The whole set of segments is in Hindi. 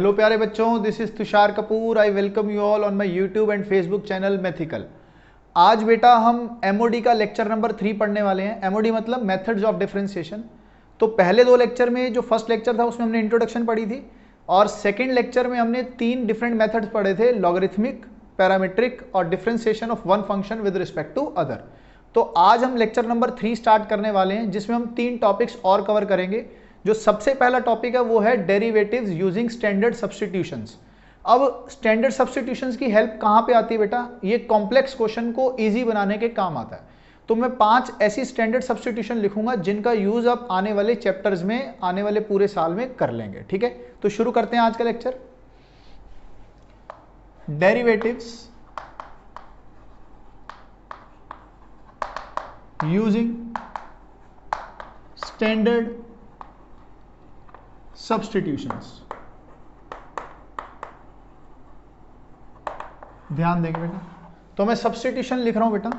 हेलो प्यारे बच्चों, this is Tushar Kapoor. I welcome you all on my YouTube and Facebook channel mythical. आज बेटा हम एमओडी का लेक्चर नंबर 3 पढ़ने वाले हैं। एमओडी मतलब मेथड्स ऑफ डिफरेंशिएशन। तो पहले 2 लेक्चर में जो फर्स्ट लेक्चर था उसमें हमने इंट्रोडक्शन पढ़ी थी और सेकेंड लेक्चर में हमने 3 डिफरेंट मेथड्स पढ़े थे, लॉगरिथमिक, पैरामीट्रिक और differentiation of one function with respect to other. तो आज हम लेक्चर नंबर 3 स्टार्ट करने वाले हैं जिसमें हम 3 टॉपिक्स और कवर करेंगे। जो सबसे पहला टॉपिक है वो है डेरिवेटिव्स यूजिंग स्टैंडर्ड सब्स्टिट्यूशंस। अब स्टैंडर्ड सब्स्टिट्यूशंस की हेल्प कहाँ पे आती है बेटा? ये कॉम्प्लेक्स क्वेश्चन को इजी बनाने के काम आता है। तो मैं 5 ऐसी स्टैंडर्ड सब्स्टिट्यूशन लिखूंगा जिनका यूज आप आने वाले चैप्टर्स में, आने वाले पूरे साल में कर लेंगे। ठीक है, तो शुरू करते हैं आज का lecture. Derivatives using standard substitutions. ध्यान देंगे बेटा, तो मैं सब्स्टिट्यूशन लिख रहा हूं बेटा।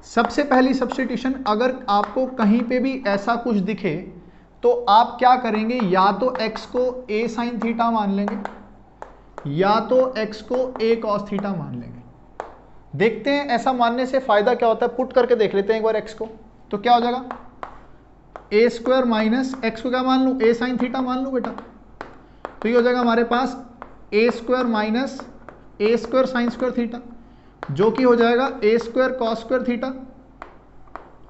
सबसे पहली सब्स्टिट्यूशन, अगर आपको कहीं पे भी ऐसा कुछ दिखे तो आप क्या करेंगे? या तो x को a sin थीटा मान लेंगे या तो x को a cos थीटा मान लेंगे। देखते हैं ऐसा मानने से फायदा क्या होता है। पुट करके देख लेते हैं एक बार x को, तो क्या हो जाएगा? ए स्क्वायर माइनस एक्स को क्या मान लूँ? ए साइन थीटा मान लूँ बेटा। तो ये हो जाएगा हमारे पास ए स्क्वायर माइनस ए स्क्वायर साइन स्क्वायर थीटा, जो कि हो जाएगा ए स्क्वायर कॉस स्क्वायर थीटा,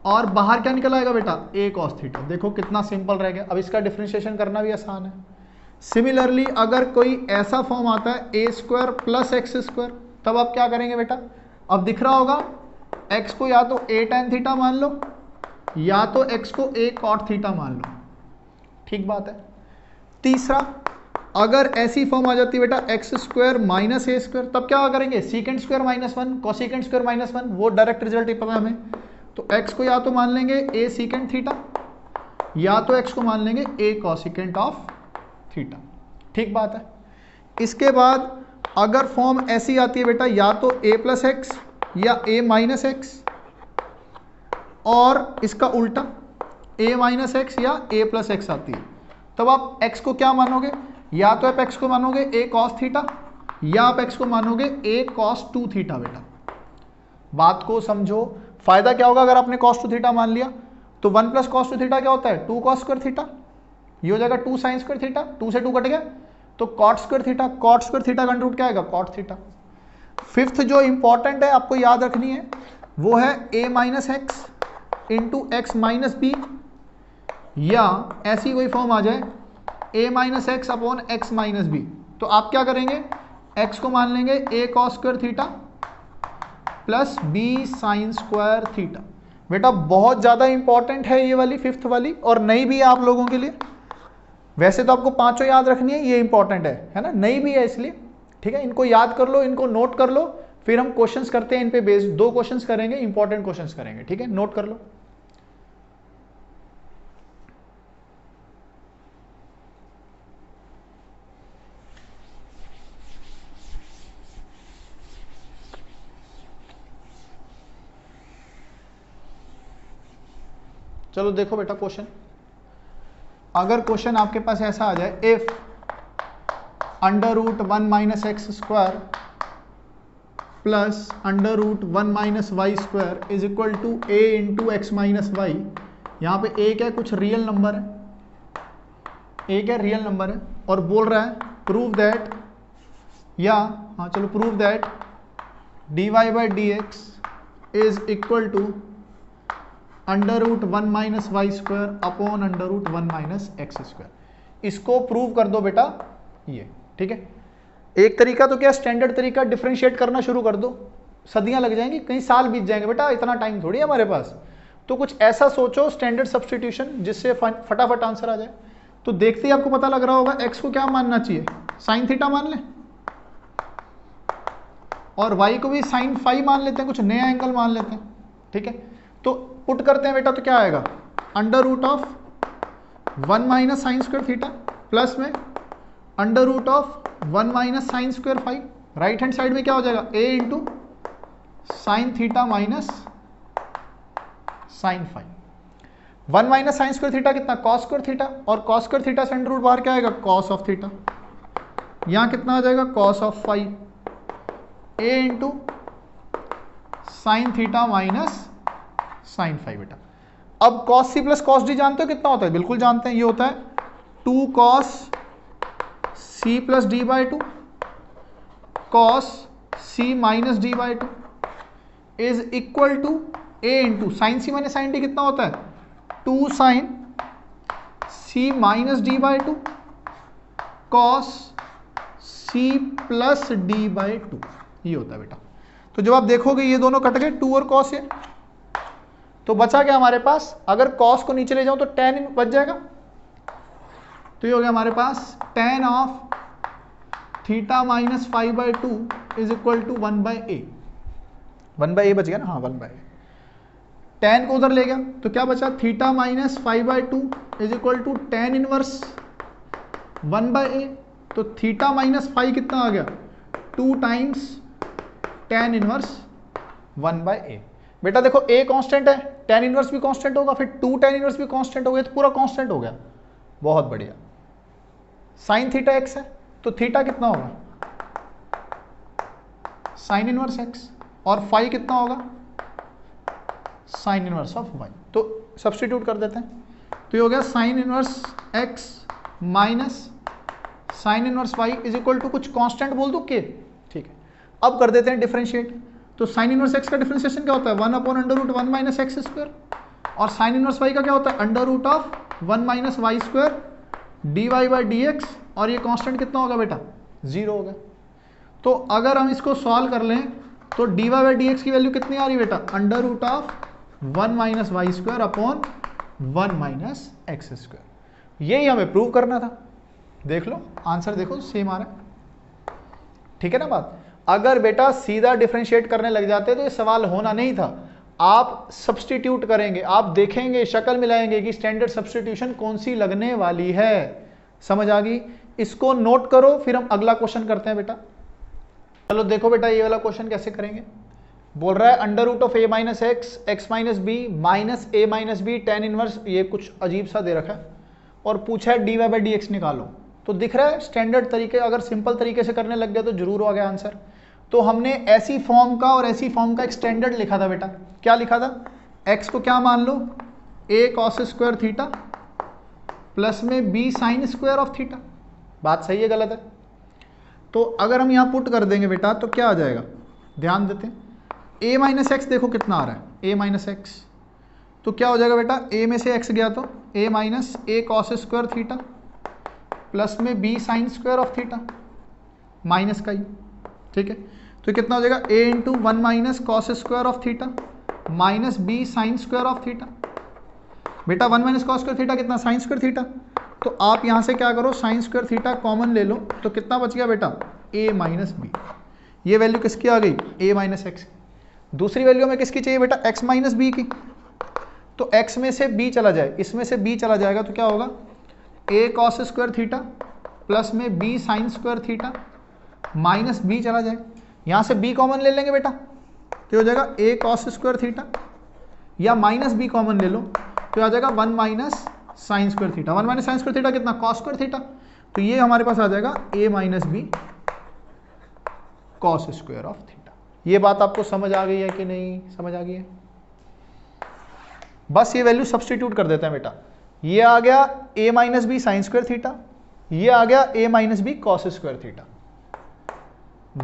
और बाहर क्या निकल आएगा बेटा? ए कॉस थीटा। देखो कितना सिंपल रह गया। अब इसका डिफरेंशिएशन करना भी आसान है। सिमिलरली अगर कोई ऐसा फॉर्म आता है ए स्क्वायर प्लस एक्स स्क्वायर, तब आप क्या करेंगे बेटा? अब दिख रहा होगा एक्स को या तो ए tan थीटा मान लो या तो x को a cot थीटा मान लो। ठीक बात है। तीसरा, अगर ऐसी फॉर्म आ जाती है बेटा एक्स स्क्वायर माइनस ए स्क्वायर, तब क्या करेंगे? Secant square minus 1, cosecant square minus 1, वो डायरेक्ट रिजल्ट ही पता है हमें। तो x को या तो मान लेंगे a सीकेंड थीटा या तो x को मान लेंगे a कोसिकेंट ऑफ थीटा। ठीक बात है। इसके बाद अगर फॉर्म ऐसी आती है बेटा या तो a प्लस एक्स या a माइनस एक्स, और इसका उल्टा a माइनस एक्स या a प्लस एक्स आती है, तब आप x को क्या मानोगे? या तो आप x को मानोगे a cos थीटा या आप x को मानोगे a cos 2 थीटा। बेटा बात को समझो। फायदा क्या होगा अगर आपने cos 2 थीटा मान लिया? तो 1 प्लस cos 2 थीटा क्या होता है? 2 cos स्क्वायर थीटा। ये हो जाएगा 2 sin स्क्वायर थीटा, 2 से 2 कट गया तो cot square theta. cot square theta का अंडर क्या आएगा? cot theta. फिफ्थ जो इंपॉर्टेंट है आपको याद रखनी है वो है a minus x into x minus b, या ऐसी कोई फॉर्म आ जाए a minus x upon x minus b. तो आप क्या करेंगे? x को मान लेंगे a cos square theta plus b sign square theta. बेटा बहुत ज़्यादा इंपॉर्टेंट है ये वाली, फिफ्थ वाली, और नई भी है आप लोगों के लिए। वैसे तो आपको पांचों याद रखनी है, ये इंपॉर्टेंट है ना, नई भी है इसलिए। ठीक है, इनको याद कर लो, इनको नोट कर लो, फिर हम क्वेश्चंस करते हैं इन पे बेस्ड। 2 क्वेश्चंस करेंगे, इंपॉर्टेंट क्वेश्चंस करेंगे। ठीक है, नोट कर लो। चलो देखो बेटा क्वेश्चन। अगर क्वेश्चन आपके पास ऐसा आ जाए, if under root 1 minus x square plus under root 1 minus y square is equal to a into x minus y. यहाँ पे ए क्या है? कुछ रियल नंबर है, ए क्या रियल नंबर है, और बोल रहा है प्रूव दैट, या हाँ चलो prove that dy by d x is equal to under root 1 minus y square upon under root 1 minus x square. इसको प्रूव कर दो बेटा ये। ठीक है, एक तरीका तो क्या, स्टैंडर्ड तरीका, डिफरेंशिएट करना शुरू कर दो। सदियां लग जाएंगी, कई साल बीत जाएंगे बेटा, इतना टाइम थोड़ी है हमारे पास। तो कुछ ऐसा सोचो स्टैंडर्ड सब्स्टिट्यूशन जिससे फटाफट आंसर आ जाए। तो देखते ही आपको पता लग रहा होगा एक्स को क्या मानना चाहिए? साइन थीटा मान लें, और वाई को भी साइन फाई मान लेते हैं, कुछ नया एंगल मान लेते हैं। ठीक है, तो पुट करते हैं बेटा, तो क्या आएगा? Under root of 1 minus sine square theta plus में under root of 1 minus sine square phi. Right hand side में क्या हो जाएगा? a into sine theta minus sine phi. 1 minus sine square theta कितना? कॉस स्क्वायर थीटा, और कॉस स्क्वायर थीटा से अंडर रूट बाहर क्या आएगा? Cos of theta. यहां कितना आ जाएगा cos of five, a into sine theta minus sign five बेटा। अब cos c plus cos d जानते हो कितना होता है? बिल्कुल जानते हैं, ये होता है 2 cos c plus d by two cos c minus d by two is equal to a into sine c minus sine d कितना होता है? 2 sine c minus d by two cos c plus d by two, ये होता है बेटा। तो जब आप देखोगे ये दोनों कट गए, 2 और कॉस, ये तो बचा क्या हमारे पास? अगर कॉस को नीचे ले जाऊं तो tan इन बच जाएगा, तो ये हो गया हमारे पास tan of theta minus 5/2 is equal to 1/a। 1/a बच गया ना, हाँ 1/a। tan को उधर ले गया तो क्या बचा? Theta minus 5/2 is equal to tan inverse 1/a। तो थीटा माइनस 5 कितना आ गया? 2 टाइम्स tan इनवर्स 1/a। बेटा देखो a कांस्टेंट है, tan इनवर्स भी कांस्टेंट होगा, फिर 2 tan इनवर्स भी कांस्टेंट हो गया, तो पूरा कांस्टेंट हो गया। बहुत बढ़िया। साइन थीटा x है तो थीटा कितना होगा? साइन इनवर्स x, और फाई कितना होगा? Sine inverse of y। तो सब्स्टिट्यूट कर देते हैं, तो ये हो गया sine inverse x minus sine inverse y is equal to कुछ कांस्टेंट बोल दो k, ठीक है। अब कर देते हैं डिफरेंशिएट। तो साइन इनवर्स x का डिफरेंशिएशन क्या होता है? 1/√1 माइनस एक्स स्क्वायर, और साइन इनवर्स y का क्या होता है? √1 minus y square dy by d x, और ये कांस्टेंट कितना होगा बेटा? 0 होगा। तो अगर हम इसको सॉल्व कर लें तो dy बाई डी एक्स की वैल्यू कितनी आ रही है बेटा? √1 minus y square upon 1 minus x square. यही हमें प्रूव करना था। देख लो आंसर, देखो सेम आ रहा है, ठीक है ना बात। अगर बेटा सीधा डिफरेंशिएट करने लग जाते तो ये सवाल होना नहीं था। आप सब्स्टिट्यूट करेंगे, आप देखेंगे, शक्ल मिलाएंगे कि स्टैंडर्ड सब्स्टिट्यूशन कौन सी लगने वाली है। समझ आ गई? इसको नोट करो, फिर हम अगला क्वेश्चन करते हैं बेटा। चलो देखो बेटा ये वाला क्वेश्चन कैसे करेंगे। बोल रहा है √a minus x, x minus b minus a minus b tan inverse, ये कुछ अजीब सा दे रखा है, और पूछा है dy बाई डी एक्स निकालो। तो दिख रहा है स्टैंडर्ड तरीके, अगर सिंपल तरीके से करने लग गया तो जरूर आ गया आंसर। तो हमने ऐसी फॉर्म का और ऐसी फॉर्म का एक स्टैंडर्ड लिखा था बेटा। क्या लिखा था? x को क्या मान लो? a cos square theta plus में b sine square of theta. बात सही है गलत है? तो अगर हम यहाँ पुट कर देंगे बेटा तो क्या आ जाएगा? ध्यान देते हैं, a माइनस एक्स देखो कितना आ रहा है, a माइनस एक्स, तो क्या हो जाएगा बेटा? a में से x गया तो a minus a cos square theta plus में b sine square of theta, minus का ही, ठीक है। तो कितना हो जाएगा? a into 1 minus cos square of theta minus b sine square of theta. बेटा 1 माइनस कॉस स्क्वायर थीटा कितना? Sign square theta. तो आप यहाँ से क्या करो, साइन स्क्वायर थीटा कॉमन ले लो, तो कितना बच गया बेटा? a minus b. ये वैल्यू किसकी आ गई? a minus x. दूसरी वैल्यू में किसकी चाहिए बेटा? x माइनस बी की। तो x में से b चला जाए, इसमें से b चला जाएगा, तो क्या होगा? a cos square theta plus में b sign square theta minus b चला जाए, यहाँ से b कॉमन ले लेंगे बेटा, तो हो जाएगा a कॉस स्क्वायर थीटा, या माइनस b कॉमन ले लो तो आ जाएगा 1 minus sine square theta. 1 minus sine square theta कितना? Cos square theta. तो ये हमारे पास आ जाएगा a minus b cos square of theta. ये बात आपको समझ आ गई है कि नहीं समझ आ गई है? बस ये वैल्यू सब्स्टिट्यूट कर देते हैं बेटा। ये आ गया a minus b sine square theta, ये आ गया a minus b cos square theta.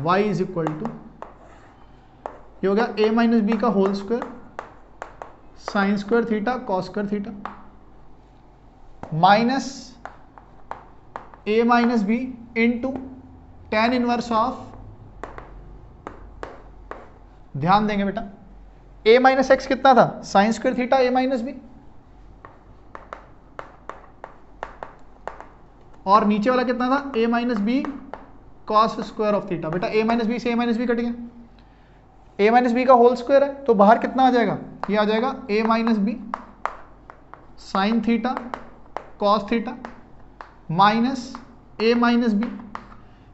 y is equal to, ये हो गया a माइनस बी का whole square sine square theta cos square theta minus a minus b into tan inverse of, ध्यान देंगे बेटा, a माइनस एक्स कितना था? Sine square theta a minus b, और नीचे वाला कितना था? a minus b cos square of theta. बेटा a माइनस बी से a माइनस बी कट गया, a माइनस बी का होल स्क्वायर है, तो बाहर कितना आ जाएगा? ये आ जाएगा a minus b sine theta cos theta minus a minus b,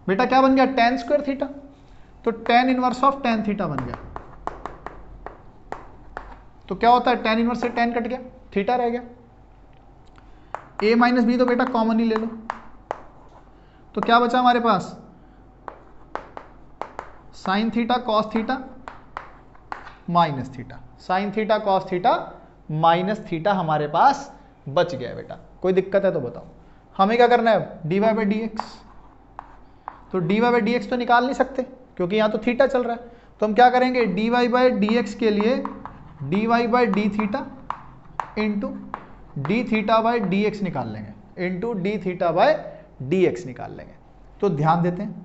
बेटा क्या बन गया? tan स्क्वायर थीटा, तो tan inverse of tan theta बन गया। तो क्या होता है? tan इनवर्स से tan कट गया, थीटा रह गया। a माइनस बी तो बेटा कॉमन ही ले लो, तो क्या बचा हमारे पास, sine theta cos theta minus theta, sine theta cos theta minus theta हमारे पास बच गया बेटा। कोई दिक्कत है तो बताओ। हमें क्या करना है, d y by d x. तो d y by d x तो निकाल नहीं सकते क्योंकि यहाँ तो थीटा चल रहा है, तो हम क्या करेंगे, d y by d x के लिए d y by d theta into d theta by d x निकाल लेंगे, into d theta by d x निकाल लेंगे। तो ध्यान देते हैं,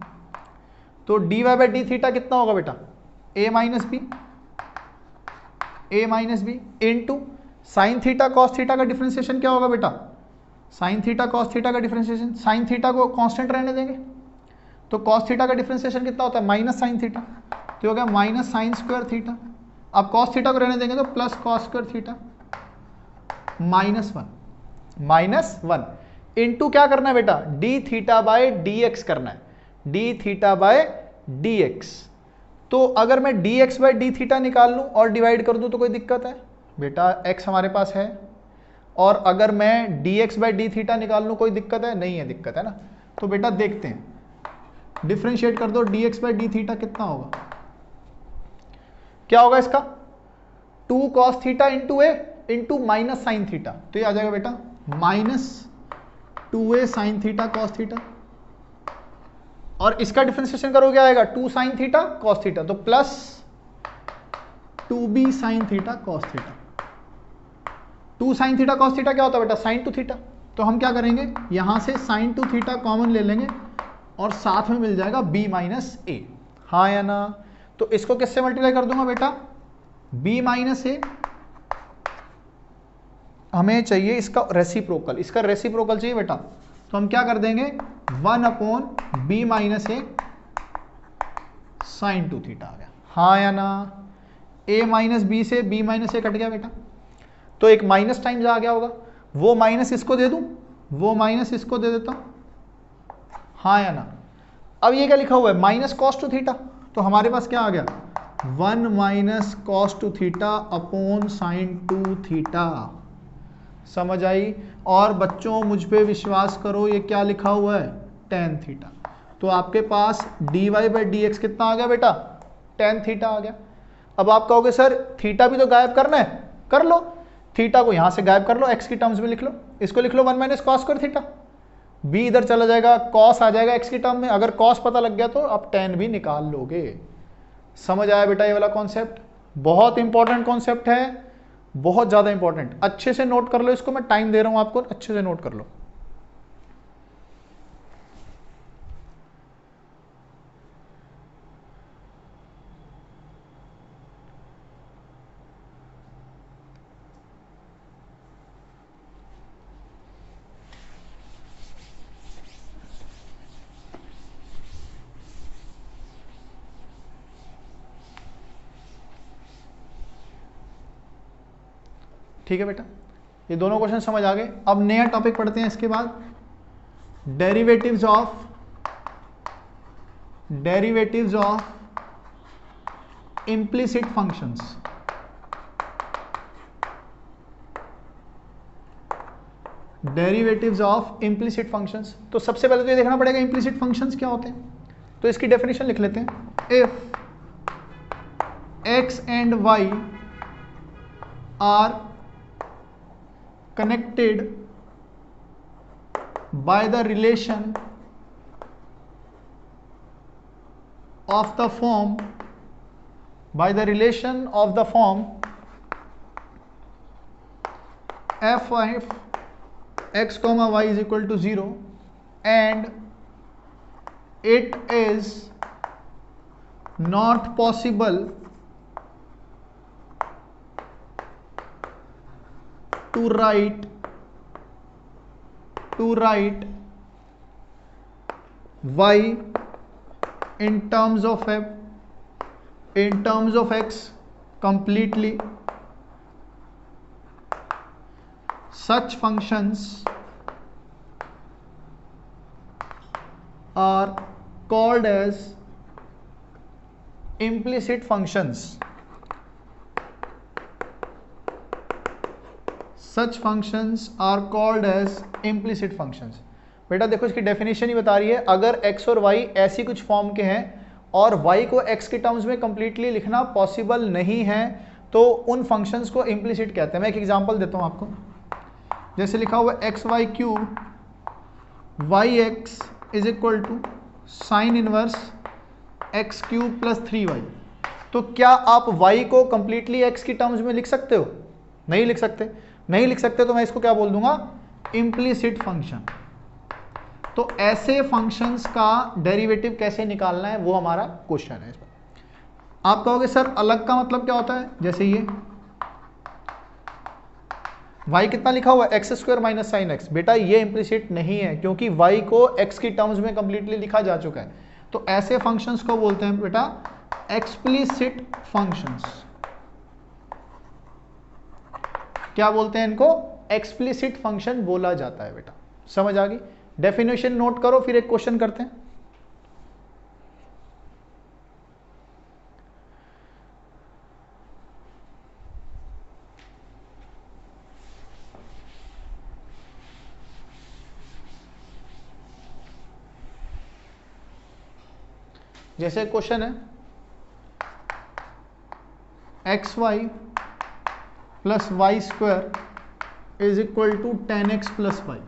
तो d y by d theta कितना होगा बेटा, a minus b, a minus b into sine theta cos theta का डिफरेंशिएशन क्या होगा बेटा, साइन थीटा कॉस थीटा का डिफरेंशिएशन, साइन थीटा को कांस्टेंट रहने देंगे, तो कॉस थीटा का डिफरेंशिएशन कितना होता है, माइनस साइन थीटा, तो हो गया माइनस साइन स्क्वायर थीटा। अब कॉस थीटा को रहने देंगे तो plus cos square theta minus one into क्या करना है बेटा, D theta by D x करना है, D theta by D x. तो अगर मैं D x by d theta निकाल लूं और डिवाइड कर दूं तो कोई दिक्कत है बेटा, एक्स हमारे पास है, और अगर मैं D x by d theta निकाल लूं कोई दिक्कत है, नहीं है दिक्कत है ना। तो बेटा देखते हैं, डिफरेंशिएट कर दो, D x by d theta कितना होगा, क्या होगा इसका, 2 कॉस थीटा इंटू ए इंटू माइनस साइन थीटा, तो ये आ जाएगा बेटा minus 2a sign theta cos theta, और इसका डिफरेंशिएशन करो क्या आएगा, 2 साइन थीटा कॉस थीटा, तो plus 2b sign theta cos theta. 2 sign theta cos theta क्या होता है बेटा, साइन टू थीटा, तो हम क्या करेंगे, यहां से साइन टू थीटा कॉमन ले लेंगे और साथ में मिल जाएगा b माइनस ए, हाँ या ना। तो इसको किससे मल्टीप्लाई कर दूंगा बेटा, b माइनस ए, हमें चाहिए इसका रेसिप्रोकल, इसका रेसिप्रोकल चाहिए बेटा, तो हम क्या कर देंगे 1 upon B minus A sign to theta आ गया, हाँ या ना। a माइनस बी से b माइनस ए कट गया बेटा, तो एक माइनस टाइम्स आ गया होगा, वो माइनस इसको दे दूं, वो माइनस इसको दे देता हूं, हाँ या ना। अब ये क्या लिखा हुआ है, माइनस कॉस टू थीटा, तो हमारे पास क्या आ गया 1 minus cos two theta upon sine to theta, समझ आई। और बच्चों मुझ पे विश्वास करो, ये क्या लिखा हुआ है, टेन थीटा, तो आपके पास d y by d x कितना आ गया बेटा, टेन थीटा आ गया। अब आप कहोगे सर थीटा भी तो गायब करना है, कर लो, थीटा को यहां से गायब कर लो, एक्स की टर्म्स में लिख लो, इसको लिख लो 1 minus cos square theta, b इधर चला जाएगा, कॉस आ जाएगा एक्स की टर्म में, अगर कॉस पता लग गया तो आप टेन भी निकाल लोगे। समझ आया बेटा ये वाला कॉन्सेप्ट, बहुत इंपॉर्टेंट कॉन्सेप्ट है, बहुत ज्यादा इंपॉर्टेंट, अच्छे से नोट कर लो इसको, मैं टाइम दे रहा हूं आपको, अच्छे से नोट कर लो। ठीक है बेटा, ये दोनों क्वेश्चन समझ आ गए। अब नया टॉपिक पढ़ते हैं इसके बाद, derivatives of implicit functions. Derivatives of implicit functions, तो सबसे पहले तो ये देखना पड़ेगा इम्प्लिसिट फंक्शंस क्या होते हैं, तो इसकी डेफिनेशन लिख लेते हैं। If x and y are connected by the relation of the form f of x comma y is equal to 0 and it is not possible to write y in terms of x completely, such functions are called as implicit functions. Such functions are called as implicit functions. बेटा देखो इसकी डेफिनेशन ही बता रही है, अगर x और y ऐसी कुछ फॉर्म के हैं और y को x के टर्म्स में कंप्लीटली लिखना पॉसिबल नहीं है तो उन फंक्शंस को इम्प्लिसिट कहते हैं। मैं एक एग्जांपल देता हूं आपको, जैसे लिखा हुआ x y cube y x is equal to sine inverse x cube plus 3y। तो क्या आप y को कंप्लीटली x की टर्म्स में लिख सकते हो? नहीं लिख सकते। नहीं लिख सकते तो मैं इसको क्या बोल दूंगा? Implicit function. तो ऐसे फंक्शंस का डेरिवेटिव कैसे निकालना है वो हमारा क्वेश्चन है। आप कहोगे सर अलग का मतलब क्या होता है? जैसे ये y कितना लिखा हुआ है? X square minus sine x. बेटा ये इम्प्लिसिट नहीं है क्योंकि y को x की टर्म्स में कंप्लीटली लिखा जा चुका है। तो ऐसे फंक्शंस को बोलते हैं बेटा एक्सप्लिसिट फंक्शंस। क्या बोलते हैं इनको? एक्सप्लिसिट फंक्शन बोला जाता है। बेटा समझ आ गई? डेफिनेशन नोट करो, फिर एक क्वेश्चन करते हैं। जैसे क्वेश्चन है x y plus y square is equal to 10x plus y.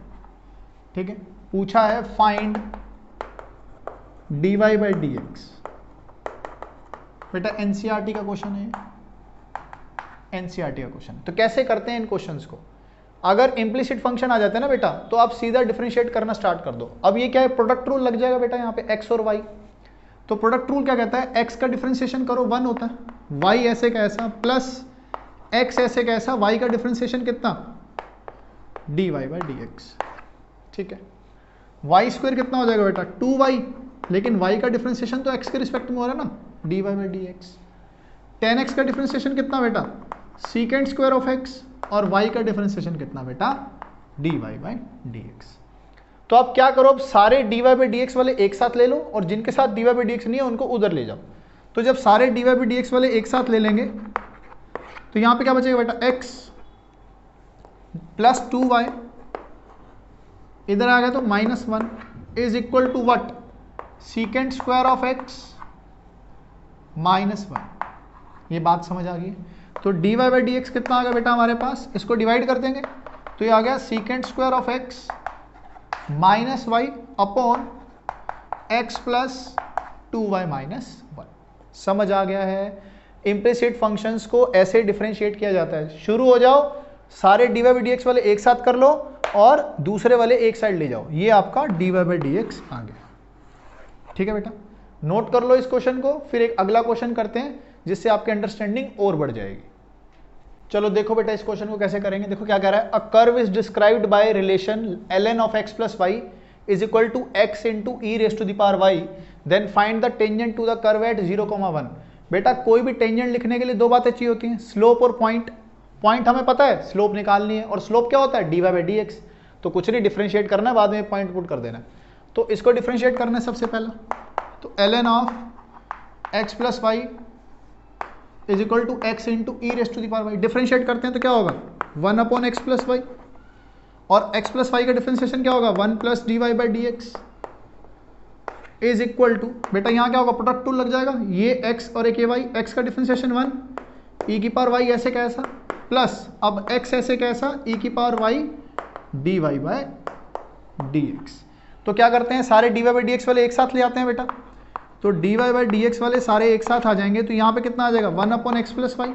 ठीक है, पूछा है find dy by d x. बेटा एनसीईआरटी का क्वेश्चन है, एनसीईआरटी का क्वेश्चन। तो कैसे करते हैं इन क्वेश्चंस को? अगर इम्प्लिसिट फंक्शन आ जाते हैं ना बेटा तो आप सीधा डिफरेंशिएट करना स्टार्ट कर दो। अब ये क्या है? प्रोडक्ट रूल लग जाएगा बेटा यहाँ पे x और y। तो प्रोडक्ट रूल क्या कहता है? x का डिफरेंशिएशन करो 1 होता है, y ऐसे का ऐसा प्लस x ऐसे का ऐसा, y का डिफरेंशिएशन कितना? dy by d x. ठीक है, वाई स्क्वायर कितना हो जाएगा बेटा? 2y, लेकिन y का डिफरेंशिएशन तो x के रिस्पेक्ट में हो रहा है ना, dy by d x. 10x का डिफरेंशिएशन कितना बेटा? सीकेंड स्क्वायर ऑफ x, और y का डिफरेंशिएशन कितना बेटा? dy by d x. तो आप क्या करो, अब सारे dy बाई डी एक्स वाले एक साथ ले लो और जिनके साथ dy बाई डी एक्स नहीं है उनको उधर ले जाओ। तो जब सारे dy बाई डी एक्स वाले एक साथ ले लेंगे तो यहां पे क्या बचेगा बेटा? x प्लस 2y, इधर आ गया तो -1 is equal to what? Secant square of x -1। ये बात समझ आ गई? तो dy बाई डी एक्स कितना आ गया बेटा हमारे पास? इसको डिवाइड कर देंगे तो ये आ गया secant square of x minus y upon x plus 2y minus 1। समझ आ गया है? इम्प्लिसिट फंक्शंस को ऐसे डिफरेंशिएट किया जाता है। शुरू हो जाओ, सारे dy बाई डी एक्स वाले एक साथ कर लो और दूसरे वाले एक साइड ले जाओ। ये आपका dy बाई डी एक्स आ गया। ठीक है बेटा, नोट कर लो इस क्वेश्चन को, फिर एक अगला क्वेश्चन करते हैं जिससे आपकी अंडरस्टैंडिंग और बढ़ जाएगी। चलो देखो बेटा इस क्वेश्चन को कैसे करेंगे। देखो क्या कह रहा है, a curve is described by relation ln of x plus y is equal to x into e raise to the power y, then find the tangent to the curve at 0,1। बेटा कोई भी टेंजेंट लिखने के लिए दो बातें चाहिए होती हैं, स्लोप और पॉइंट। पॉइंट हमें पता है, स्लोप निकालनी है, और स्लोप क्या होता है? dy by d x. तो कुछ नहीं, डिफरेंशिएट करना है, बाद में पॉइंट पुट कर देना है। तो इसको डिफरेंशिएट करना है सबसे पहला। तो ln of x plus y is equal to x into e raise to the power y. Differentiate करते हैं तो क्या होगा? 1 अपॉन एक्स प्लस वाई, और x प्लस वाई का डिफरेंशिएशन क्या होगा? 1 plus d y by d x is equal to, बेटा यहाँ क्या होगा? प्रोडक्ट टूल लग जाएगा, ये x और एक ये y, x का डिफरेंशिएशन 1 ई की पावर y ऐसे कैसा प्लस अब x ऐसे कैसा ई की power y d y by d x. तो क्या करते हैं, सारे d y by d x वाले एक साथ ले आते हैं बेटा। तो dy बाई डी एक्स वाले सारे एक साथ आ जाएंगे तो यहाँ पे कितना आ जाएगा? 1 अपॉन एक्स प्लस वाई,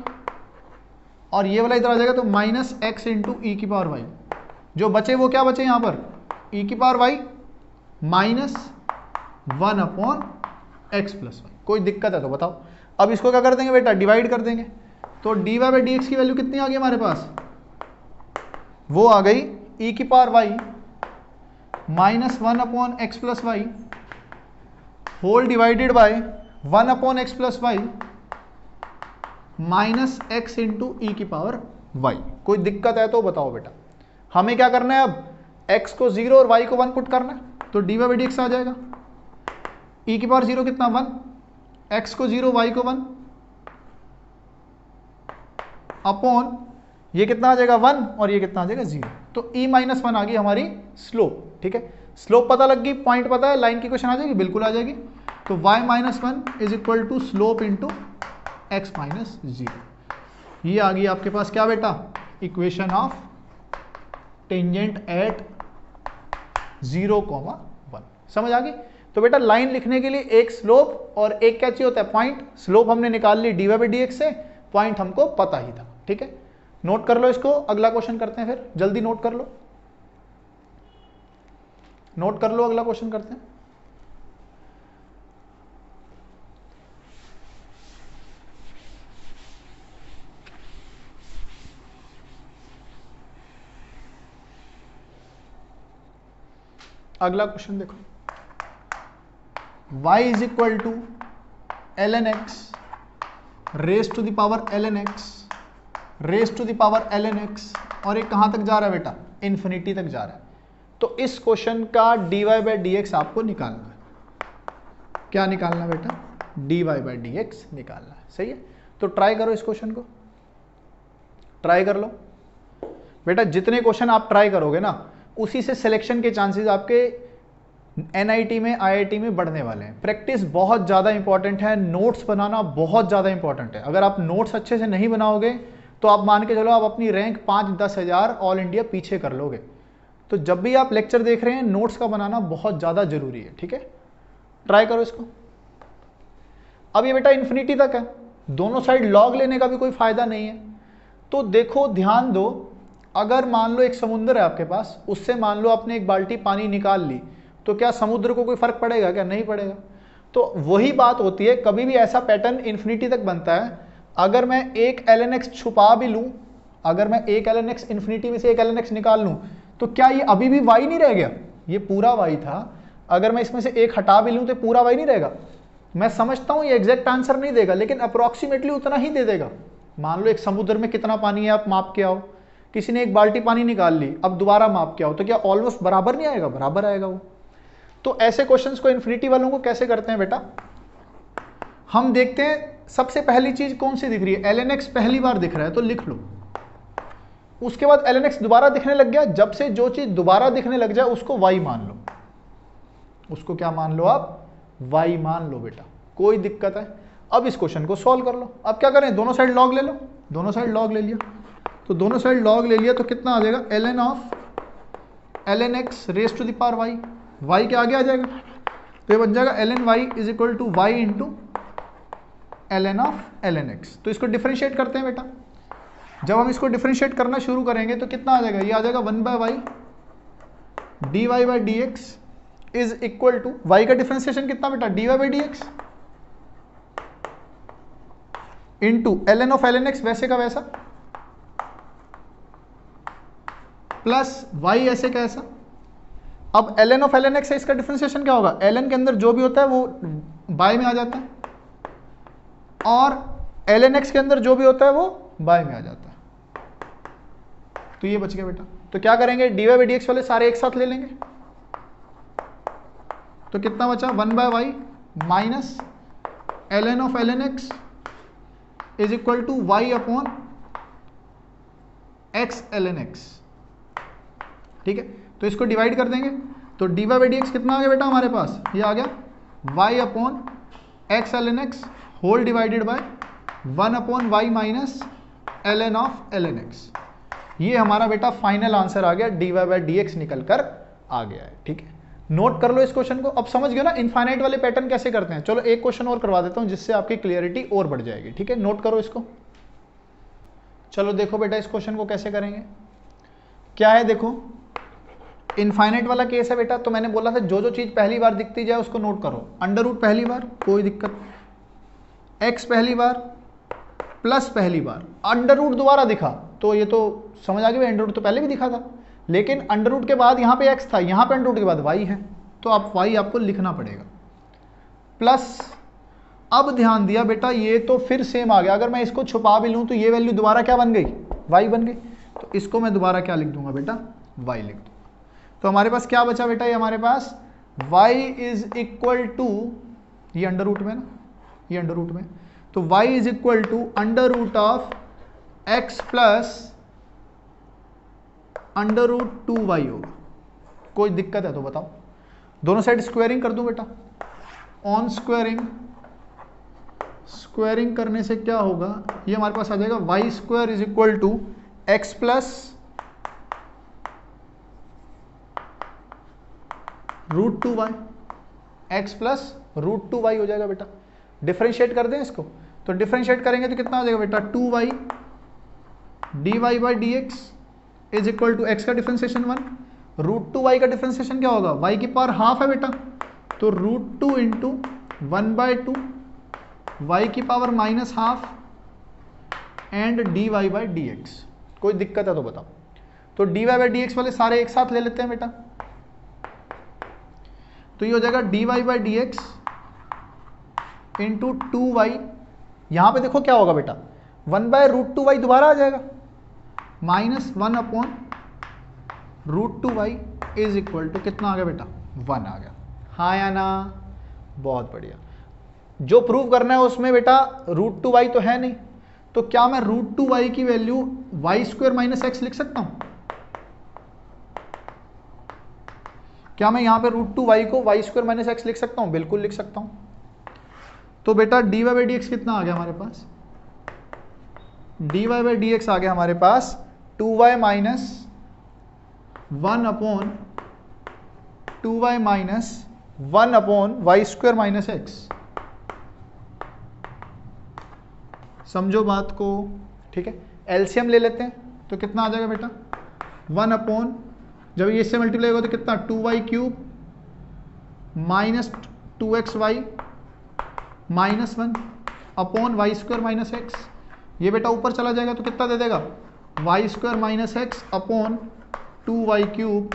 और ये वाला इधर आ जाएगा तो माइनस एक्स इंटू ई की पावर वाई। जो बचे वो क्या बचे यहाँ पर? ई की power y minus 1 upon x plus y. कोई दिक्कत है तो बताओ। अब इसको क्या कर देंगे बेटा? डिवाइड कर देंगे। तो dy बाई डी एक्स की वैल्यू कितनी आ गई हमारे पास? वो आ गई ई की power y minus 1 upon x plus y whole divided by 1 upon x plus y minus x into e की पावर वाई। कोई दिक्कत है तो बताओ बेटा। हमें क्या करना है, अब x को 0 और y को 1 पुट करना है। तो dy बाई डी एक्स आ जाएगा, e की पावर 0 कितना? 1, x को 0 y को 1 अपॉन ये कितना आ जाएगा? 1, और ये कितना आ जाएगा? 0। तो e माइनस 1 आ गई हमारी स्लोप। ठीक है, स्लोप पता लग गई, पॉइंट पता है, लाइन की क्वेश्चन आ जाएगी, बिल्कुल आ जाएगी। तो y minus 1 is equal to slope into x minus 0। ये आ गई आपके पास क्या बेटा, इक्वेशन ऑफ टेंजेंट एट 0,1। समझ आ गई। तो बेटा लाइन लिखने के लिए एक स्लोप और एक क्या चाहिए होता है, पॉइंट। स्लोप हमने निकाल ली dy बाई dx से, पॉइंट हमको पता ही था। ठीक है, नोट कर लो इसको, अगला क्वेश्चन करते हैं फिर, जल्दी नोट कर लो, नोट कर लो, अगला क्वेश्चन करते हैं। अगला क्वेश्चन देखो, y is equal to ln x raise to the power ln x raise to the power ln x, और ये कहां तक जा रहा है बेटा, इन्फिनिटी तक जा रहा है। तो इस क्वेश्चन का dy बाई dx आपको निकालना है। क्या निकालना है बेटा, dy बाई dx निकालना है। सही है, तो ट्राई करो इस क्वेश्चन को, ट्राई कर लो बेटा। जितने क्वेश्चन आप ट्राई करोगे ना, उसी से सिलेक्शन के चांसेस आपके एनआईटी में, आईआईटी में बढ़ने वाले हैं। प्रैक्टिस बहुत ज़्यादा इंपॉर्टेंट है, नोट्स बनाना बहुत ज़्यादा इंपॉर्टेंट है। अगर आप नोट्स अच्छे से नहीं बनाओगे तो आप मान के चलो आप अपनी रैंक 5-10 हज़ार ऑल इंडिया पीछे कर लोगे। तो जब भी आप लेक्चर देख रहे हैं, नोट्स का बनाना बहुत ज़्यादा जरूरी है। ठीक है, ट्राई करो इसको। अब ये बेटा इन्फिनिटी तक है, दोनों साइड लॉग लेने का भी कोई फायदा नहीं है। तो देखो ध्यान दो, अगर मान लो एक समुद्र है आपके पास, उससे मान लो आपने एक बाल्टी पानी निकाल ली, तो क्या समुद्र को कोई फर्क पड़ेगा क्या, नहीं पड़ेगा। तो वही बात होती है, कभी भी ऐसा पैटर्न इन्फिनिटी तक बनता है। अगर मैं एक ln x छुपा भी लूं, अगर मैं एक ln x इन्फिनिटी में से एक ln x निकाल लूं, तो क्या ये अभी भी y नहीं रह गया, ये पूरा y था। अगर मैं इसमें से एक हटा भी लूं तो पूरा y नहीं रहेगा। मैं समझता हूं ये एग्जैक्ट आंसर नहीं देगा, लेकिन अप्रोक्सीमेटली उतना ही दे देगा। मान लो एक समुद्र में कितना पानी है, आप माप के आओ, किसी ने एक बाल्टी पानी निकाल ली, अब दोबारा माप के आओ, तो क्या ऑलमोस्ट बराबर नहीं आएगा, बराबर आएगा वो। तो ऐसे क्वेश्चंस को इन्फिनिटी वालों को कैसे करते हैं बेटा, हम देखते हैं। सबसे पहली चीज कौन सी दिख रही है, ln x पहली बार दिख रहा है तो लिख लो। उसके बाद ln x दोबारा दिखने लग गया, जब से जो चीज दोबारा दिखने लग जाए उसको y मान लो, उसको क्या मान लो आप, y मान लो बेटा, कोई दिक्कत है। अब इस क्वेश्चन को सॉल्व कर लो। अब क्या करें, दोनों साइड लॉग ले लो, दोनों साइड लॉग ले लिया, तो दोनों साइड लॉग ले लिया तो कितना आ जाएगा, ln of ln x raise to the power y के आगे आ जाएगा, तो ये बन जाएगा ln y is equal to y into ln of ln x। तो इसको डिफरेंशिएट करते हैं बेटा। जब हम इसको डिफरेंशिएट करना शुरू करेंगे तो कितना आ जाएगा, ये आ जाएगा 1/y dy by dx is equal to, y का डिफरेंशिएशन कितना बेटा, dy by dx into ln of ln x वैसे का वैसा, प्लस y ऐसे का ऐसा। अब ln ऑफ ln x है, इसका डिफरेंशिएशन क्या होगा, ln के अंदर जो भी होता है वो बाय में आ जाता है, और ln x के अंदर जो भी होता है वो बाय में आ जाता है। तो ये बच गया बेटा। तो क्या करेंगे, dy बाई dx वाले सारे एक साथ ले लेंगे, तो कितना बचा, 1/y minus ln of ln x is equal to y upon x ln x। ठीक है, तो इसको डिवाइड कर देंगे, तो dy बाई dx कितना आ गया बेटा हमारे पास, ये आ गया y upon x ln x whole divided by 1 upon y minus ln of ln x। ये हमारा बेटा फाइनल आंसर आ गया, dy बाई dx निकल कर आ गया है। ठीक है, नोट कर लो इस क्वेश्चन को। अब समझ गए ना इनफाइनाइट वाले पैटर्न कैसे करते हैं। चलो एक क्वेश्चन और करवा देता हूं जिससे आपकी क्लियरिटी और बढ़ जाएगी। ठीक है, नोट करो इसको। चलो देखो बेटा इस क्वेश्चन को कैसे करेंगे। क्या है देखो, इनफाइनाइट वाला केस है बेटा। तो मैंने बोला था जो जो चीज पहली बार दिखती जाए उसको नोट करो। अंडर रूट पहली बार कोई दिक्कत, x पहली बार, प्लस पहली बार, अंडर रूट दोबारा दिखा तो ये तो समझ आ गया, अंडर रूट तो पहले भी दिखा था, लेकिन अंडर रूट के बाद यहाँ पे x था, यहाँ पे अंडर रूट के बाद y है, तो आप y आपको लिखना पड़ेगा। प्लस अब ध्यान दिया बेटा, ये तो फिर सेम आ गया। अगर मैं इसको छुपा भी लूँ तो ये वैल्यू दोबारा क्या बन गई, y बन गई। तो इसको मैं दोबारा क्या लिख दूंगा बेटा, y लिख दूंगा। तो हमारे पास क्या बचा बेटा, ये हमारे पास y इज इक्वल टू, ये अंडर रूट में ना, ये अंडर रूट में, तो y is equal to under root of x plus under root 2y होगा। कोई दिक्कत है तो बताओ, दोनों साइड स्क्वायरिंग कर दूं बेटा, ऑन स्क्वायरिंग करने से क्या होगा, ये हमारे पास आ जाएगा y square is equal to x plus √2y, x plus √2y हो जाएगा बेटा। डिफरेंशिएट कर दें इसको, तो डिफरेंशिएट करेंगे तो कितना हो जाएगा बेटा, 2y dy/dx is equal to x का डिफरेंशिएशन 1, √2y का डिफरेंशिएशन क्या होगा, y की पावर हाफ है बेटा, तो √2 इंटू 1/2 y की पावर -½ एंड dy/dx। कोई दिक्कत है तो बताओ। तो dy/dx वाले सारे एक साथ ले लेते हैं बेटा, तो ये हो जाएगा dy/dx इंटू 2y, यहां पे देखो क्या होगा बेटा, 1/√2y दोबारा आ जाएगा, -1/√2y इज इक्वल टू कितना आ गया बेटा, 1 आ गया। हाँ या ना, बहुत बढ़िया। जो प्रूव करना है उसमें बेटा √2y तो है नहीं, तो क्या मैं √2y की वैल्यू y² - x लिख सकता हूं? क्या मैं यहां पे √2y को y² - x लिख सकता हूं? बिल्कुल लिख सकता हूं। तो बेटा dy/dx कितना आ गया हमारे पास, dy/dx आ गया हमारे पास 2y - 1/y² - x। समझो बात को, ठीक है। एलसीएम ले लेते हैं तो कितना आ जाएगा बेटा, 1 जब ये इससे मल्टीप्लाई होगा तो कितना, 2y³ - 2xy -1/y² - x। ये बेटा ऊपर चला जाएगा तो कितना दे देगा, y² - x 2y³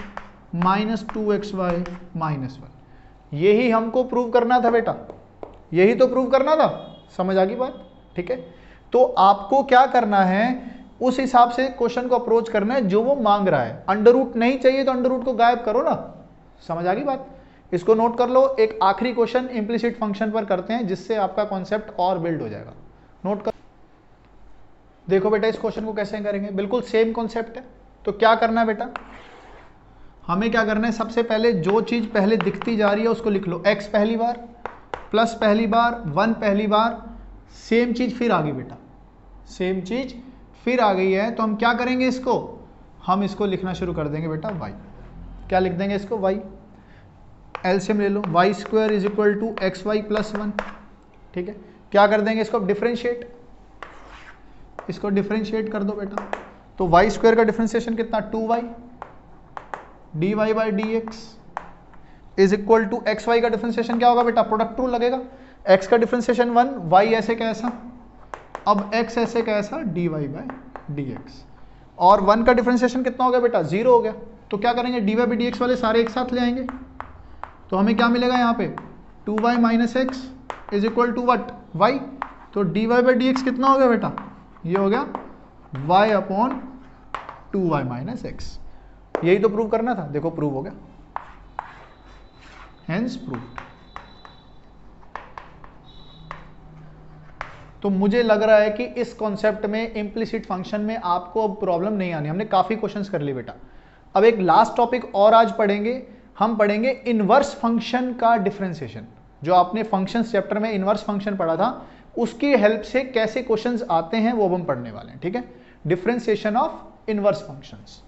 -2xy -1। यही हमको प्रूव करना था बेटा, यही तो प्रूव करना था। समझ आ गई बात, ठीक है। तो आपको क्या करना है, उस हिसाब से क्वेश्चन को अप्रोच करना है जो वो मांग रहा है। अंडर रूट नहीं चाहिए तो अंडर रूट को गायब करो ना। समझ आ गई बात, इसको नोट कर लो। एक आखिरी क्वेश्चन इंप्लिसिट फंक्शन पर करते हैं जिससे आपका कॉन्सेप्ट और बिल्ड हो जाएगा। नोट कर देखो बेटा, इस क्वेश्चन को कैसे करेंगे, बिल्कुल सेम कॉन्सेप्ट है। तो क्या करना है बेटा, हमें क्या करना है, सबसे पहले जो चीज पहले दिखती जा रही है उसको लिख लो, x पहली बार, प्लस पहली बार, 1 पहली बार, सेम चीज फिर आ गई बेटा, सेम चीज फिर आ गई है। तो हम क्या करेंगे, इसको हम इसको लिखना शुरू कर देंगे बेटा y। क्या लिख देंगे इसको, y। एलसीएम ले लो, y² is equal to xy + 1, ठीक है। क्या कर देंगे इसको, डिफरेंशिएट, इसको डिफरेंशिएट कर दो बेटा। तो y² का डिफरेंशिएशन कितना, 2y dy/dx is equal to xy का डिफरेंशिएशन क्या होगा बेटा, प्रोडक्ट रूल लगेगा, x का डिफरेंशिएशन 1, y ऐसे कैसा, अब x ऐसे कैसा, dy/dx, और 1 का डिफरेंशिएशन कितना हो गया बेटा, 0 हो गया। तो क्या करेंगे, dy/dx वाले सारे एक साथ ले आएंगे, तो हमें क्या मिलेगा यहाँ पे, 2y - x is equal to what, y। तो dy/dx कितना हो गया बेटा, ये हो गया y/2y - x। यही तो प्रूव करना था, देखो प्रूव हो गया, हेंस प्रूव्ड। तो मुझे लग रहा है कि इस कॉन्सेप्ट में, इम्प्लिसिट फंक्शन में आपको अब प्रॉब्लम नहीं आनी। हमने काफी क्वेश्चंस कर लिए बेटा। अब एक लास्ट टॉपिक और आज पढ़ेंगे, हम पढ़ेंगे इनवर्स फंक्शन का डिफरेंशिएशन। जो आपने फंक्शंस चैप्टर में इनवर्स फंक्शन पढ़ा था, उसकी हेल्प से कैसे क्वेश्चंस आते हैं वो अब हम पढ़ने वाले हैं, ठीक है। Differentiation of inverse functions.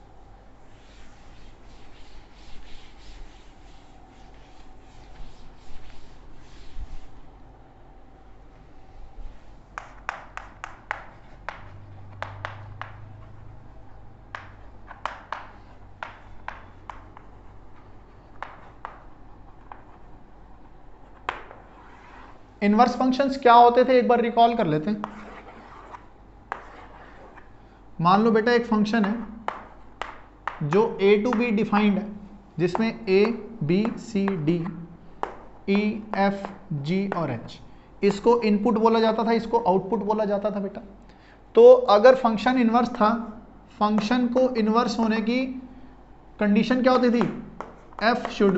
Inverse functions क्या होते थे, एक बार रिकॉल कर लेते हैं। मान लो बेटा एक फंक्शन है जो a to b डिफाइंड है, जिसमें a b c d e f g और h, इसको इनपुट बोला जाता था, इसको आउटपुट बोला जाता था बेटा। तो अगर फंक्शन इनवर्स था, फंक्शन को इनवर्स होने की कंडीशन क्या होती थी, f should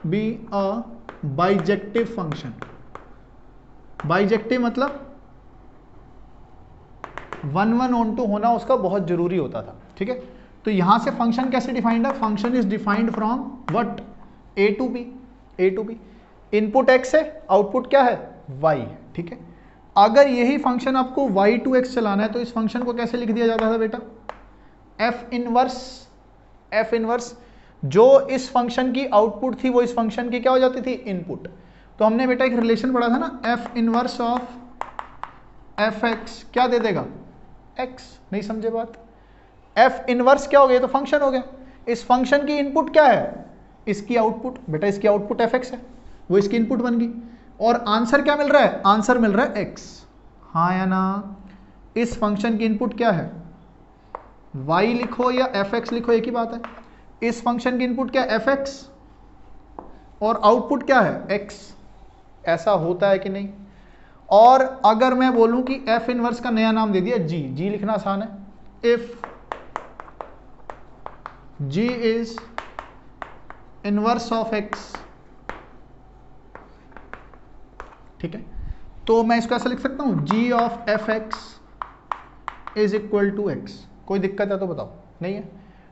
be a bijective function. Bijective मतलब 1 1 ऑन टू होना उसका बहुत जरूरी होता था, ठीक है। तो यहां से फंक्शन कैसे डिफाइंड है? Function is defined from what? A to b. Input x है, आउटपुट क्या है? y है, ठीक है। अगर यही फंक्शन आपको y टू x चलाना है तो इस फंक्शन को कैसे लिख दिया जाता था बेटा? f इनवर्स जो इस फंक्शन की आउटपुट थी वो इस फंक्शन की क्या हो जाती थी? इनपुट। तो हमने बेटा एक रिलेशन पढ़ा था ना, f इनवर्स ऑफ fx क्या दे देगा? x। नहीं समझे बात? f इनवर्स क्या हो गया? तो फंक्शन हो गया। इस फंक्शन की इनपुट क्या है? इसकी आउटपुट। बेटा इसकी आउटपुट fx है, वो इसकी इनपुट बन गई। और आंसर क्या मिल रहा है? आंसर मिल रहा है x। हाँ या ना? इस फंक्शन की इनपुट क्या है? y लिखो या fx लिखो, एक ही बात है। इस फंक्शन की इनपुट क्या है? fx, और आउटपुट क्या है? x। ऐसा होता है कि नहीं? और अगर मैं बोलूं कि f इनवर्स का नया नाम दे दिया g लिखना आसान है। If g is inverse of x, ठीक है, तो मैं इसको ऐसा लिख सकता हूं, g of fx is equal to x। कोई दिक्कत है तो बताओ? नहीं है?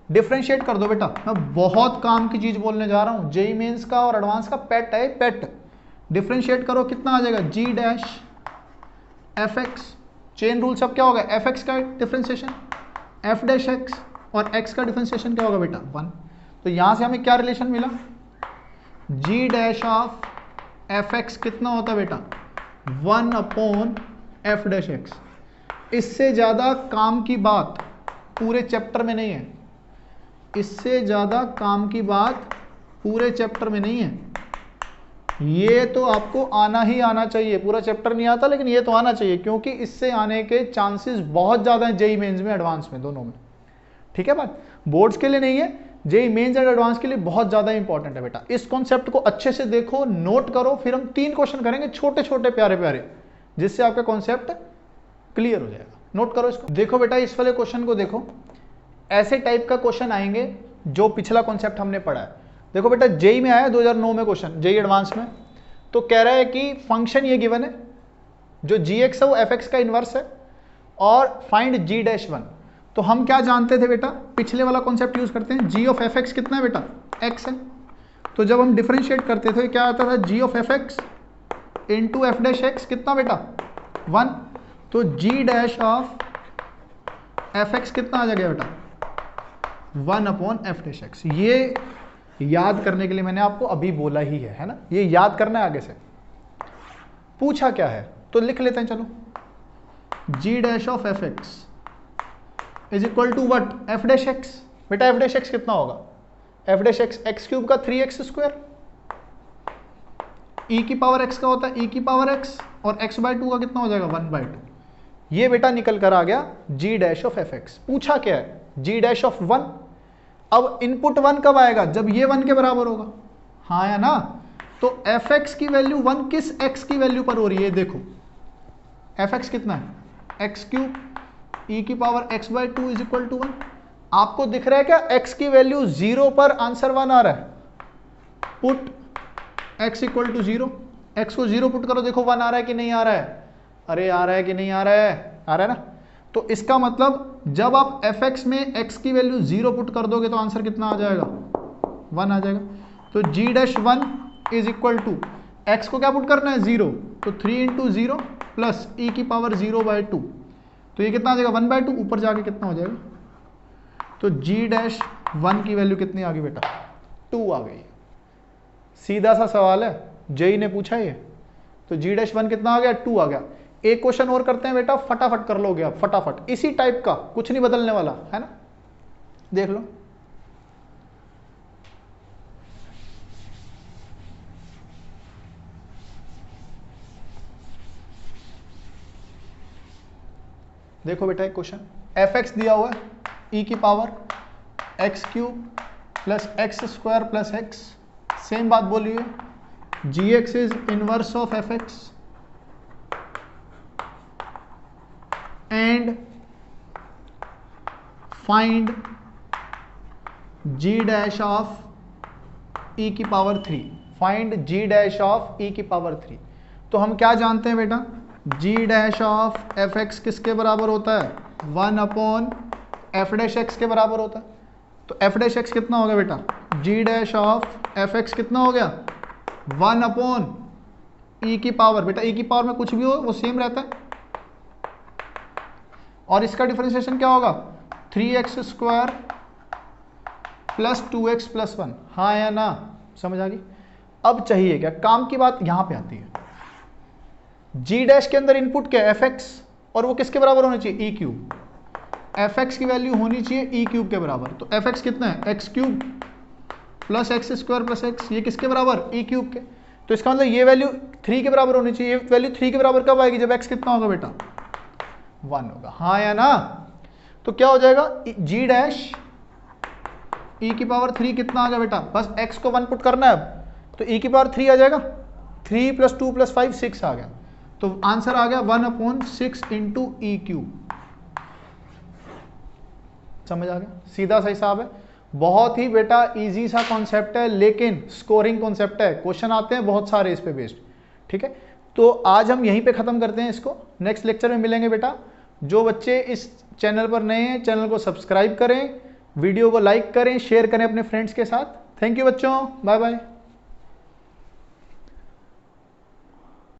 डिफरेंशिएट कर दो बेटा। मैं बहुत काम की चीज बोलने जा रहा हूं, जेई मेंस का और एडवांस का पेट है, पेट। डिफरेंशिएट करो, कितना आ जाएगा? g dash fx, chain rule सब क्या होगा? fx का डिफरेंशिएशन f डैश x, और x का डिफरेंशिएशन क्या होगा बेटा? 1। तो यहां से हमें क्या रिलेशन मिला? g डैश ऑफ fx कितना होता है बेटा? 1 अपॉन f डैश x। इससे ज्यादा काम की बात पूरे चैप्टर में नहीं है, इससे ज्यादा काम की बात पूरे चैप्टर में नहीं है। ये तो आपको आना ही आना चाहिए। पूरा चैप्टर नहीं आता लेकिन ये तो आना चाहिए, क्योंकि इससे आने के चांसेस बहुत ज्यादा हैं जेई मेंस में, एडवांस में, दोनों में। ठीक है बात? बोर्ड्स के लिए नहीं है, जेई मेंस एंड एडवांस के लिए बहुत ज्यादा इंपॉर्टेंट है बेटा। इस कॉन्सेप्ट को अच्छे से देखो, नोट करो, फिर हम 3 क्वेश्चन करेंगे छोटे छोटे प्यारे प्यारे, जिससे आपका कॉन्सेप्ट क्लियर हो जाएगा। नोट करो इसको। देखो बेटा, इस वाले क्वेश्चन को देखो, ऐसे टाइप का क्वेश्चन आएंगे जो पिछला कॉन्सेप्ट हमने पढ़ा है। देखो बेटा, जेई में आया 2009 में क्वेश्चन, जेई एडवांस में। तो कह रहा है कि फंक्शन ये गिवन है, जो gx है वो fx का इनवर्स है, और फाइंड g डैश 1। तो हम क्या जानते थे बेटा? पिछले वाला कॉन्सेप्ट यूज करते हैं। g ऑफ fx कितना है बेटा? x है। तो जब हम डिफरेंशिएट करते थे क्या आता था? g of fx into f dash x कितना बेटा? 1। तो g डैश ऑफ fx कितना आ जाएगा बेटा? 1 अपॉन f डैश x। ये याद करने के लिए मैंने आपको अभी बोला ही है ना? ये याद करना है। आगे से पूछा क्या है तो लिख लेते हैं, चलो। g dash of fx is equal to what? f dash x। बेटा f डैश x कितना होगा? f dash x x cube का 3x स्क्वायर, e की पावर x का होता है e की पावर x, और x बाय 2 का कितना हो जाएगा? 1 बाय 2। ये बेटा निकल कर आ गया g डैश ऑफ fx। पूछा क्या है? g dash of 1। अब इनपुट 1 कब आएगा? जब ये 1 के बराबर होगा। हाँ या ना? तो fx की वैल्यू 1 किस x की वैल्यू पर हो रही है? देखो fx कितना है? x क्यूब e की power x by 2 is equal to 1। आपको दिख रहा है क्या? x की वैल्यू 0 पर आंसर 1 आ रहा है। Put x equal to 0, x को 0 पुट करो, देखो 1 आ रहा है कि नहीं आ रहा है? अरे आ रहा है कि नहीं आ रहा है? आ रहा है ना? तो इसका मतलब जब आप fx में x की वैल्यू 0 पुट कर दोगे तो आंसर कितना आ जाएगा? 1 आ जाएगा। तो g dash 1 is equal to, x को क्या पुट करना है? 0, तो 3 इंटू 0 प्लस e की पावर 0 बाय 2, तो ये कितना आ जाएगा? 1 बाय 2। ऊपर जाके कितना हो जाएगा? तो g डैश 1 की वैल्यू कितनी आ गई बेटा? 2 आ गई। सीधा सा सवाल है, जेई ने पूछा ये। तो g डैश 1 कितना आ गया? 2 आ गया। एक क्वेश्चन और करते हैं बेटा, फटाफट कर लोगे आप, फटाफट। इसी टाइप का, कुछ नहीं बदलने वाला है ना? देख लो। देखो बेटा एक क्वेश्चन, fx दिया हुआ है e की power x cube plus x square plus x। Same बात बोली है, gx is inverse of fx and find g dash of e की power 3। find g dash of e की पावर 3। तो हम क्या जानते हैं बेटा? g dash of fx किसके बराबर होता है? 1 अपॉन f डैश x के बराबर होता है। तो एफ डैश एक्स कितना हो गया बेटा, जी डैश ऑफ एफ एक्स कितना हो गया, 1 अपॉन ई की पावर, बेटा ई की पावर में कुछ भी हो वो सेम रहता है, और इसका डिफरेंशिएशन क्या होगा, 3x square plus 2x plus 1, हाँ या ना, समझ आ गई। अब चाहिए क्या, काम की बात यहां पे आती है, g डैश के अंदर इनपुट क्या है, fx, और वो किसके बराबर होना चाहिए, e क्यूब, fx की वैल्यू होनी चाहिए e क्यूब के बराबर, तो fx कितना है, x cube plus x square plus x, ये किसके बराबर, e क्यूब के, तो इसका मतलब ये वैल्यू 3 के बराबर होनी चाहिए, ये वैल्यू 3 के बराबर कब आएगी, जब x कितना होगा बेटा, 1 होगा, हाँ या ना। तो क्या हो जाएगा, g डैश e की पावर 3 कितना आ गया बेटा, बस x को 1 पुट करना है अब, तो e की पावर 3 आ जाएगा, 3 प्लस 2 प्लस 5 6 आ गया, तो आंसर आ गया 1 अपॉन 6 इंटू ई क्यूब। समझ आ गया, सीधा सा हिसाब है, बहुत ही बेटा इजी सा कॉन्सेप्ट है, लेकिन स्कोरिंग कॉन्सेप्ट है, क्वेश्चन आते हैं बहुत सारे इस पे बेस्ड, ठीक है। तो आज हम यहीं पे खत्म करते हैं इसको, नेक्स्ट लेक्चर में मिलेंगे बेटा। जो बच्चे इस चैनल पर नए हैं, चैनल को सब्सक्राइब करें, वीडियो को लाइक करें, शेयर करें अपने फ्रेंड्स के साथ। थैंक यू बच्चों, बाय बाय।